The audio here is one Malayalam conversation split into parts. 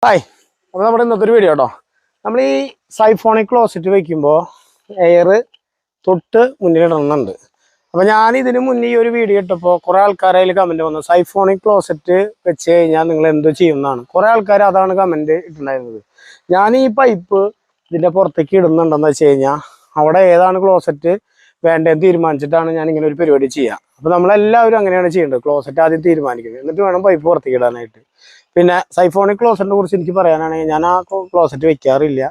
ഹായ്, അപ്പോൾ നമ്മുടെ ഇന്നത്തെ ഒരു വീഡിയോ കേട്ടോ. നമ്മൾ ഈ സൈഫോണിക് ക്ലോസറ്റ് വയ്ക്കുമ്പോൾ എയർ തൊട്ട് മുന്നിൽ ഇടണമെന്നുണ്ട്. അപ്പോൾ ഞാൻ ഇതിന് മുന്നേ ഈ ഒരു വീഡിയോ ഇട്ടപ്പോൾ കുറേ ആൾക്കാർ അതിൽ കമൻറ്റ് വന്നു, സൈഫോണിക് ക്ലോസറ്റ് വെച്ച് കഴിഞ്ഞാൽ നിങ്ങൾ എന്ത് ചെയ്യുന്നതാണ്. കുറേ ആൾക്കാർ അതാണ് കമൻറ്റ് ഇട്ടുണ്ടായിരുന്നത്. ഞാൻ ഈ പൈപ്പ് ഇതിൻ്റെ പുറത്തേക്ക് ഇടുന്നുണ്ടെന്ന് വെച്ച് കഴിഞ്ഞാൽ അവിടെ ഏതാണ് ക്ലോസറ്റ് വേണ്ടതെന്ന് തീരുമാനിച്ചിട്ടാണ് ഞാൻ ഇങ്ങനെ ഒരു പരിപാടി ചെയ്യുക. അപ്പോൾ നമ്മളെല്ലാവരും അങ്ങനെയാണ് ചെയ്യേണ്ടത്. ക്ലോസറ്റ് ആദ്യം തീരുമാനിക്കുന്നത്, എന്നിട്ട് വേണം പൈപ്പ് പുറത്തേക്ക് ഇടാനായിട്ട്. പിന്നെ സൈഫോണിക് ക്ലോസറ്റിനെ കുറിച്ച് എനിക്ക് പറയാനാണെങ്കിൽ ഞാൻ ആ ക്ലോസറ്റ് വെക്കാറില്ല.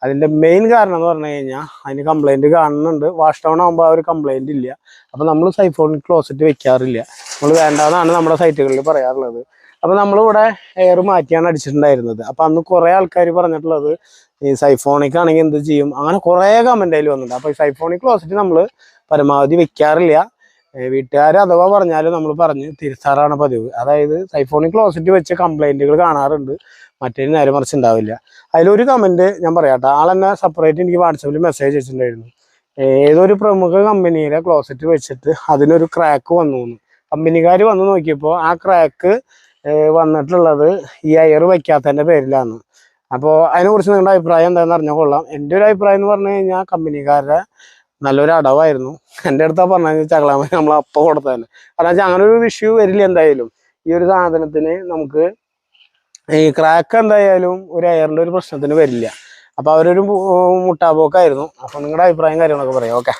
അതിൻ്റെ മെയിൻ കാരണം എന്ന് പറഞ്ഞു കഴിഞ്ഞാൽ അതിന് കംപ്ലൈൻറ്റ് കാണുന്നുണ്ട്. വാഷ് ഡൗൺ ആകുമ്പോൾ ആ ഒരു കംപ്ലൈൻറ്റ് ഇല്ല. അപ്പോൾ നമ്മൾ സൈഫോണിക് ക്ലോസറ്റ് വെക്കാറില്ല. നമ്മൾ വേണ്ടാന്നാണ് നമ്മുടെ സൈറ്റുകളിൽ പറയാറുള്ളത്. അപ്പോൾ നമ്മളിവിടെ എയർ മാറ്റിയാണ് അടിച്ചിട്ടുണ്ടായിരുന്നത്. അപ്പോൾ അന്ന് കുറേ ആൾക്കാർ പറഞ്ഞിട്ടുള്ളത് ഈ സൈഫോണിക് ആണെങ്കിൽ എന്ത് ചെയ്യും, അങ്ങനെ കുറേ കമൻ്റ് അതിൽ വന്നിട്ടുണ്ട്. അപ്പോൾ ഈ സൈഫോണിക് ക്ലോസറ്റ് നമ്മൾ പരമാവധി വെക്കാറില്ല. വീട്ടുകാർ അഥവാ പറഞ്ഞാലും നമ്മൾ പറഞ്ഞ് തിരുത്താറാണ് പതിവ്. അതായത് സൈഫോണിക് ക്ലോസറ്റ് വെച്ച് കംപ്ലൈൻറ്റുകൾ കാണാറുണ്ട്, മറ്റേ നേരെ മറിച്ച് ഉണ്ടാവില്ല. അതിലൊരു കമൻറ്റ് ഞാൻ പറയാട്ടെ. ആളെന്നെ സെപ്പറേറ്റ് എനിക്ക് വാട്സപ്പിൽ മെസ്സേജ് അയച്ചിട്ടുണ്ടായിരുന്നു. ഏതൊരു പ്രമുഖ കമ്പനിയിലെ ക്ലോസറ്റ് വെച്ചിട്ട് അതിനൊരു ക്രാക്ക് വന്നു. കമ്പനിക്കാർ വന്ന് നോക്കിയപ്പോൾ ആ ക്രാക്ക് വന്നിട്ടുള്ളത് ഈ എയർ വയ്ക്കാത്തതിൻ്റെ പേരിലാണ്. അപ്പോൾ അതിനെക്കുറിച്ച് നിങ്ങളുടെ അഭിപ്രായം എന്താണെന്ന് അറിഞ്ഞാൽ കൊള്ളാം. എൻ്റെ ഒരു അഭിപ്രായം എന്ന് പറഞ്ഞു കഴിഞ്ഞാൽ കമ്പനിക്കാരുടെ നല്ലൊരു അടവായിരുന്നു. എൻ്റെ അടുത്താ പറഞ്ഞാൽ ചകളാമ നമ്മൾ അപ്പം കൊടുത്തതന്നെ. കാരണം വെച്ചാൽ അങ്ങനെ ഒരു ഇഷ്യൂ വരില്ല എന്തായാലും. ഈ ഒരു സാധനത്തിന് നമുക്ക് ഈ ക്രാക്ക് എന്തായാലും ഒരു എയറിൻ്റെ ഒരു പ്രശ്നത്തിന് വരില്ല. അപ്പോൾ അവരൊരു മുട്ടാപോക്കായിരുന്നു. അപ്പോൾ നിങ്ങളുടെ അഭിപ്രായം കാര്യങ്ങളൊക്കെ പറയാം. ഓക്കെ.